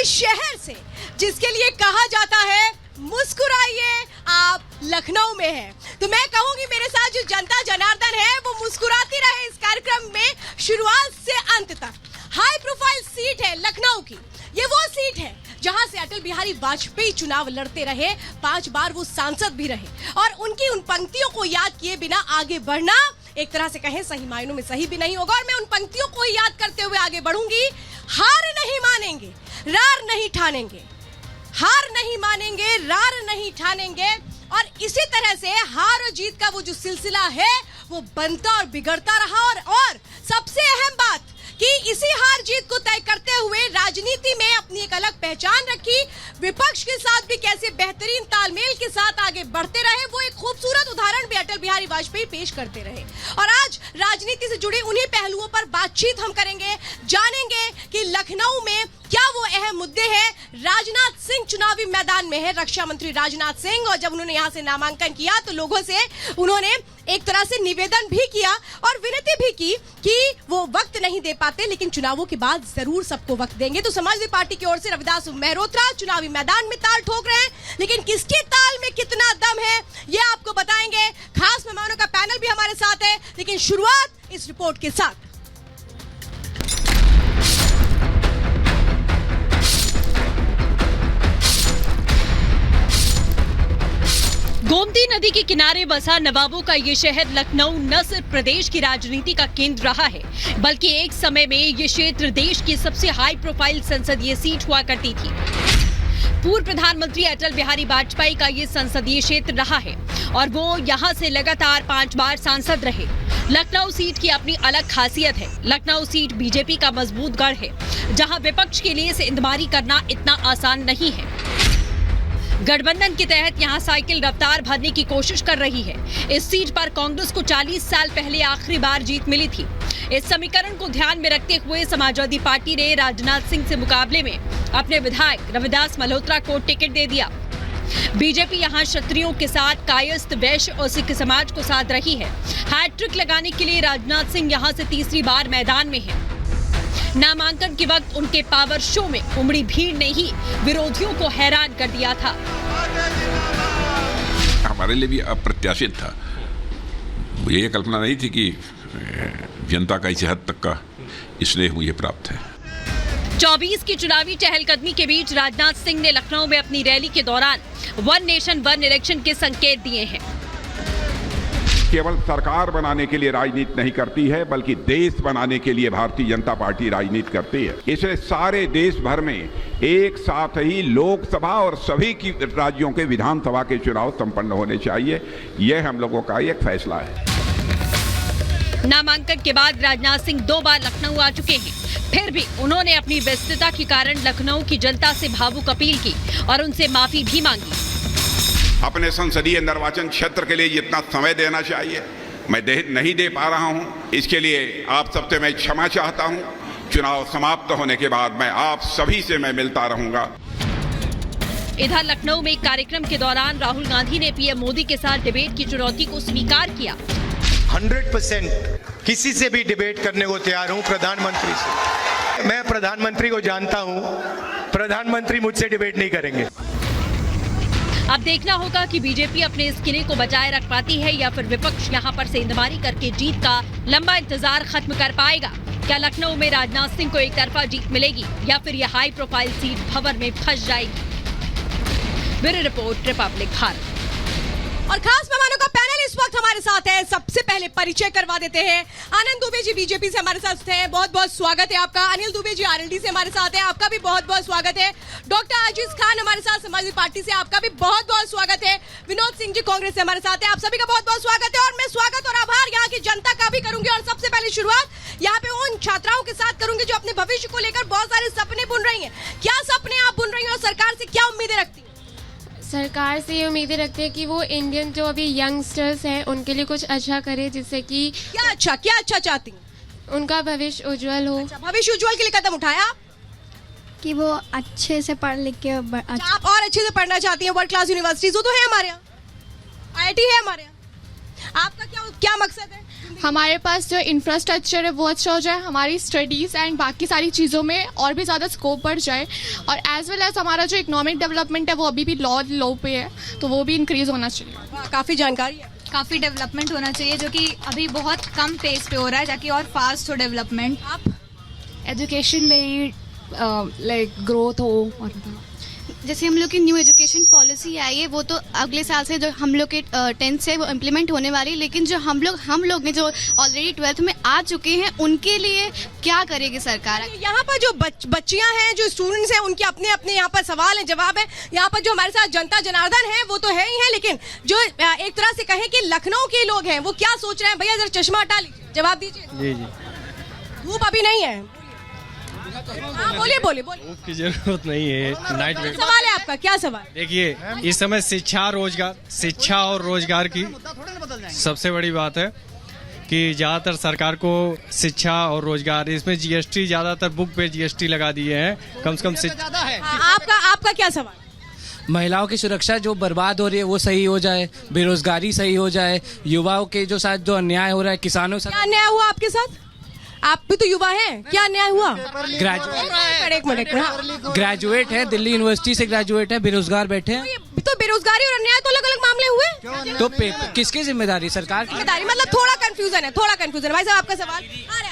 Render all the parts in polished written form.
इस शहर से जिसके लिए कहा जाता है मुस्कुराइए आप लखनऊ में है, तो मैं कहूंगी मेरे साथ जो जनता जनार्दन है वो मुस्कुराती रहे इस कार्यक्रम में शुरुआत से अंत तक। हाई प्रोफाइल सीट है लखनऊ की, ये वो सीट है जहां से अटल बिहारी वाजपेयी चुनाव लड़ते रहे, 5 बार वो सांसद भी रहे, और उनकी उन पंक्तियों को याद किए बिना आगे बढ़ना एक तरह से कहें सही मायनों में सही भी नहीं होगा। और मैं उन पंक्तियों को याद करते हुए आगे बढ़ूंगी। हार नहीं मानेंगे, रार नहीं ठानेंगे, हार नहीं मानेंगे, रार नहीं ठानेंगे। और इसी तरह से हार और जीत का वो जो सिलसिला है वो बनता और बिगड़ता रहा। और सबसे अहम बात कि इसी हार जीत को तय करते हुए राजनीति में अपनी एक अलग पहचान रखी, विपक्ष के साथ भी कैसे बेहतरीन तालमेल के साथ आगे बढ़ते रहे, वो एक खूबसूरत उदाहरण भी अटल बिहारी वाजपेयी पेश करते रहे। और आज राजनीति से जुड़े उन्हीं पहलुओं पर बातचीत हम करेंगे, जानेंगे कि लखनऊ में क्या वो अहम मुद्दे हैं। राजनाथ सिंह चुनावी मैदान में है, रक्षा मंत्री राजनाथ सिंह, और जब उन्होंने यहाँ से नामांकन किया तो लोगों से उन्होंने एक तरह से निवेदन भी किया और विनती भी की कि वो वक्त नहीं दे पाते लेकिन चुनावों के बाद जरूर सबको वक्त देंगे। तो समाजवादी पार्टी की ओर से रविदास मेहरोत्रा चुनावी मैदान में ताल ठोक रहे हैं, लेकिन किसके ताल में कितना दम है ये आपको बताएंगे। खास मेहमानों का पैनल भी हमारे साथ है, लेकिन शुरुआत इस रिपोर्ट के साथ। गोमती नदी के किनारे बसा नवाबों का ये शहर लखनऊ न सिर्फ प्रदेश की राजनीति का केंद्र रहा है, बल्कि एक समय में ये क्षेत्र देश की सबसे हाई प्रोफाइल संसदीय सीट हुआ करती थी। पूर्व प्रधानमंत्री अटल बिहारी वाजपेयी का ये संसदीय क्षेत्र रहा है और वो यहाँ से लगातार 5 बार सांसद रहे। लखनऊ सीट की अपनी अलग खासियत है। लखनऊ सीट बीजेपी का मजबूत गढ़ है, जहाँ विपक्ष के लिए सेंधमारी करना इतना आसान नहीं है। गठबंधन के तहत यहां साइकिल रफ्तार भरने की कोशिश कर रही है। इस सीट पर कांग्रेस को 40 साल पहले आखिरी बार जीत मिली थी। इस समीकरण को ध्यान में रखते हुए समाजवादी पार्टी ने राजनाथ सिंह से मुकाबले में अपने विधायक रविदास मल्होत्रा को टिकट दे दिया। बीजेपी यहां क्षत्रियों के साथ कायस्थ, वैश्य और सिख समाज को साथ रही है। हैट्रिक लगाने के लिए राजनाथ सिंह यहां से तीसरी बार मैदान में है। नामांकन के वक्त उनके पावर शो में उमड़ी भीड़ ने ही विरोधियों को हैरान कर दिया था। हमारे लिए भी अप्रत्याशित था। मुझे ये कल्पना नहीं थी कि जनता का इस हद तक का स्नेह मुझे प्राप्त है। 24 की चुनावी चहलकदमी के बीच राजनाथ सिंह ने लखनऊ में अपनी रैली के दौरान वन नेशन वन इलेक्शन के संकेत दिए हैं। केवल सरकार बनाने के लिए राजनीति नहीं करती है, बल्कि देश बनाने के लिए भारतीय जनता पार्टी राजनीति करती है। इसलिए सारे देश भर में एक साथ ही लोकसभा और सभी की राज्यों के विधानसभा के चुनाव संपन्न होने चाहिए। यह हम लोगों का एक फैसला है। नामांकन के बाद राजनाथ सिंह 2 बार लखनऊ आ चुके हैं, फिर भी उन्होंने अपनी व्यस्तता के कारण लखनऊ की जनता से भावुक अपील की और उनसे माफी भी मांगी। अपने संसदीय निर्वाचन क्षेत्र के लिए जितना समय देना चाहिए मैं नहीं दे पा रहा हूं, इसके लिए आप सबसे मैं क्षमा चाहता हूं। चुनाव समाप्त होने के बाद मैं आप सभी से मैं मिलता रहूंगा। इधर लखनऊ में एक कार्यक्रम के दौरान राहुल गांधी ने पीएम मोदी के साथ डिबेट की चुनौती को स्वीकार किया। 100% किसी से भी डिबेट करने को तैयार हूं, प्रधानमंत्री से। मैं प्रधानमंत्री को जानता हूं, प्रधानमंत्री मुझसे डिबेट नहीं करेंगे। अब देखना होगा कि बीजेपी अपने इस किले को बचाए रख पाती है या फिर विपक्ष यहां पर सेंधमारी करके जीत का लंबा इंतजार खत्म कर पाएगा। क्या लखनऊ में राजनाथ सिंह को एक तरफा जीत मिलेगी या फिर यह हाई प्रोफाइल सीट भंवर में फंस जाएगी। Bureau report, Republic Bharat. और खास मेहमानों का पैनल इस वक्त हमारे साथ है। सबसे पहले परिचय करवा देते हैं। आनंद दुबे जी बीजेपी से हमारे साथ हैं, बहुत बहुत स्वागत है आपका। अनिल दुबे जी आरएलडी से हमारे साथ हैं, आपका भी बहुत बहुत स्वागत है। डॉक्टर आजीज खान हमारे साथ समाजवादी पार्टी से, आपका भी बहुत बहुत स्वागत है। विनोद सिंह जी कांग्रेस से हमारे साथ हैं, आप सभी का बहुत बहुत स्वागत है। और मैं स्वागत और आभार यहाँ की जनता का भी करूंगी। और सबसे पहले शुरुआत यहाँ पे उन छात्राओं के साथ करूंगी जो अपने भविष्य को लेकर बहुत सारे सपने बुन रही है। क्या सपने आप बुन रही है और सरकार से क्या उम्मीदें रखती है? सरकार से ये उम्मीदें रखते हैं कि वो इंडियन जो अभी यंगस्टर्स हैं उनके लिए कुछ अच्छा करे, जिससे कि क्या अच्छा चाहती हैं? उनका भविष्य उज्जवल हो। अच्छा, भविष्य उज्जवल के लिए कदम उठाया आप? कि वो अच्छे से पढ़ लिख के आप और अच्छे से पढ़ना चाहती हैं। वर्ल्ड क्लास यूनिवर्सिटीज तो है हमारे यहाँ, IIT है हमारे यहाँ। आपका क्या मकसद है? हमारे पास जो इंफ्रास्ट्रक्चर है वो अच्छा हो जाए, हमारी स्टडीज़ एंड बाकी सारी चीज़ों में और भी ज़्यादा स्कोप बढ़ जाए, और एज वेल एज हमारा जो इकोनॉमिक डेवलपमेंट है वो अभी भी लो पे है, तो वो भी इंक्रीज़ होना चाहिए। काफ़ी जानकारी है। काफ़ी डेवलपमेंट होना चाहिए जो कि अभी बहुत कम पेस पे हो रहा है, ताकि और फास्ट हो डेवलपमेंट। आप एजुकेशन में ही लाइक ग्रोथ हो, और जैसे हम लोग की न्यू एजुकेशन पॉलिसी आई है वो तो अगले साल से जो हम लोग के 10th से वो इम्प्लीमेंट होने वाली है, लेकिन जो हम लोग ने जो ऑलरेडी 12th में आ चुके हैं उनके लिए क्या करेगी सरकार? यहाँ पर जो बच्चियां हैं, जो स्टूडेंट्स हैं, उनके अपने अपने यहाँ पर सवाल है, जवाब है। यहाँ पर जो हमारे साथ जनता जनार्दन है वो तो है ही है, लेकिन जो एक तरह से कहें कि लखनऊ के लोग हैं वो क्या सोच रहे हैं? भैया जरा चश्मा हटा लीजिए, जवाब दीजिए। जी जी, धूप अभी नहीं है। बोलिए। धूप की जरूरत नहीं है। नाइट में सवाल है आपका, क्या सवाल? देखिए, इस समय शिक्षा और रोजगार की सबसे बड़ी बात है कि ज्यादातर सरकार को शिक्षा और रोजगार, इसमें जीएसटी, ज्यादातर बुक पे जीएसटी लगा दिए हैं, कम से कम आपका क्या सवाल? महिलाओं की सुरक्षा जो बर्बाद हो रही है वो सही हो जाए, बेरोजगारी सही हो जाए, युवाओं के जो साथ जो अन्याय हो रहा है, किसानों से। क्या अन्याय हुआ आपके साथ? आप भी तो युवा हैं, क्या अन्याय हुआ? एक मिनट, ग्रेजुएट है, दिल्ली यूनिवर्सिटी से ग्रेजुएट है, बेरोजगार बैठे हैं। तो बेरोजगारी और अन्याय तो अलग अलग मामले हुए, तो किसकी जिम्मेदारी? सरकार की जिम्मेदारी। मतलब थोड़ा कंफ्यूजन है। भाई साहब आपका सवाल।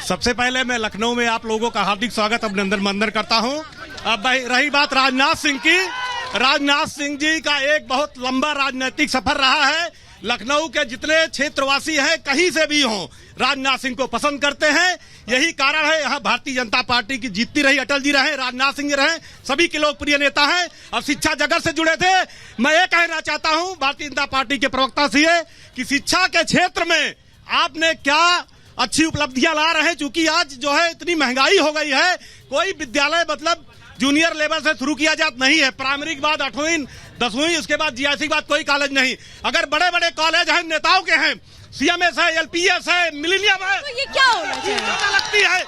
सबसे पहले मैं लखनऊ में आप लोगों का हार्दिक स्वागत, अभिनंदन करता हूं। अब रही बात राजनाथ सिंह की, राजनाथ सिंह जी का एक बहुत लंबा राजनीतिक सफर रहा है। लखनऊ के जितने क्षेत्रवासी हैं, कहीं से भी हों, राजनाथ सिंह को पसंद करते हैं। यही कारण है यहाँ भारतीय जनता पार्टी की जीतती रही। अटल जी रहे, राजनाथ सिंह रहे, सभी के लोकप्रिय नेता हैं और शिक्षा जगत से जुड़े थे। मैं ये कहना चाहता हूँ भारतीय जनता पार्टी के प्रवक्ता से कि शिक्षा के क्षेत्र में आपने क्या अच्छी उपलब्धियां ला रहे हैं। चूंकि आज जो है इतनी महंगाई हो गई है, कोई विद्यालय मतलब जूनियर लेवल से शुरू किया जाता नहीं है। प्राइमरी के बाद 8वीं 10वीं, उसके बाद जीआईसी के बाद कोई कॉलेज नहीं। अगर बड़े बड़े कॉलेज हैं, नेताओं के हैं, सीएमएस है, एलपीएस है, मिलेनियम है, तो ये क्या होना चाहिए? लगती है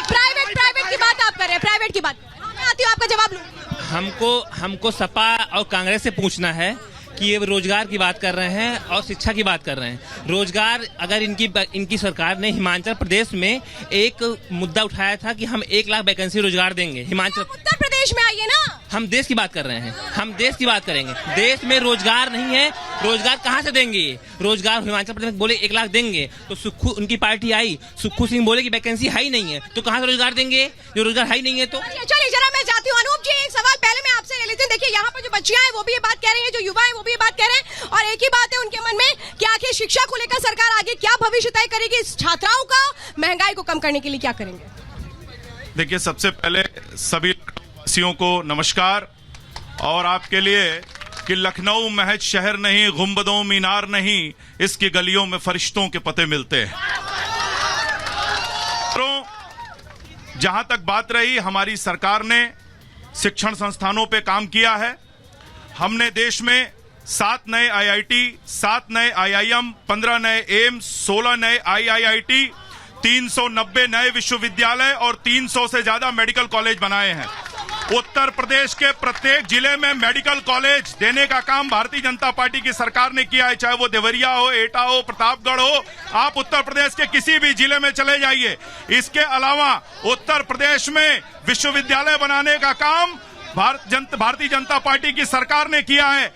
प्राइवेट की बात आप कर रहे हैं, प्राइवेट की बात। मैं आती हूँ, आपका जवाब लूँ। हमको सपा और कांग्रेस से पूछना है कि ये रोजगार की बात कर रहे हैं और शिक्षा की बात कर रहे हैं। रोजगार, अगर इनकी सरकार ने हिमाचल प्रदेश में एक मुद्दा उठाया था कि हम 1 लाख वैकेंसी रोजगार देंगे हिमाचल। उत्तर प्रदेश में आइए ना। हम देश की बात कर रहे हैं, हम देश की बात करेंगे। देश में रोजगार नहीं है, रोजगार कहाँ से देंगे? रोजगार हिमाचल प्रदेश में बोले 1 लाख देंगे, तो सुक्खू, उनकी पार्टी आई, सुक्खू सिंह बोले कि वैकेंसी है ही नहीं है, तो कहाँ से रोजगार देंगे? जो रोजगार है ही नहीं है तो। चलिए जरा मैं जाती हूँ। अनूप जी, एक सवाल पहले मैं आपसे ले लेती हूँ। देखिए, यहाँ पर जो बच्चियां हैं वो भी ये बात कह रही है, जो युवा है वो भी ये बात कह रहे हैं, और एक ही बात है उनके मन में कि आखिर शिक्षा को लेकर सरकार आगे क्या भविष्य तय करेगी, छात्राओं का महंगाई को कम करने के लिए क्या करेंगे? देखिए, सबसे पहले सभी वासियों को नमस्कार। और आपके लिए कि लखनऊ महज शहर नहीं, गुंबदों मीनार नहीं, इसकी गलियों में फरिश्तों के पते मिलते हैं। तो जहां तक बात रही, हमारी सरकार ने शिक्षण संस्थानों पे काम किया है। हमने देश में 7 नए आईआईटी, 7 नए आईआईएम, 15 नए एम्स, 16 नए आईआईटी, 390 नए विश्वविद्यालय और 300 से ज्यादा मेडिकल कॉलेज बनाए हैं। उत्तर प्रदेश के प्रत्येक जिले में मेडिकल कॉलेज देने का काम भारतीय जनता पार्टी की सरकार ने किया है, चाहे वो देवरिया हो, एटा हो, प्रतापगढ़ हो। आप उत्तर प्रदेश के किसी भी जिले में चले जाइए। इसके अलावा उत्तर प्रदेश में विश्वविद्यालय बनाने का काम भारतीय जनता पार्टी की सरकार ने किया है।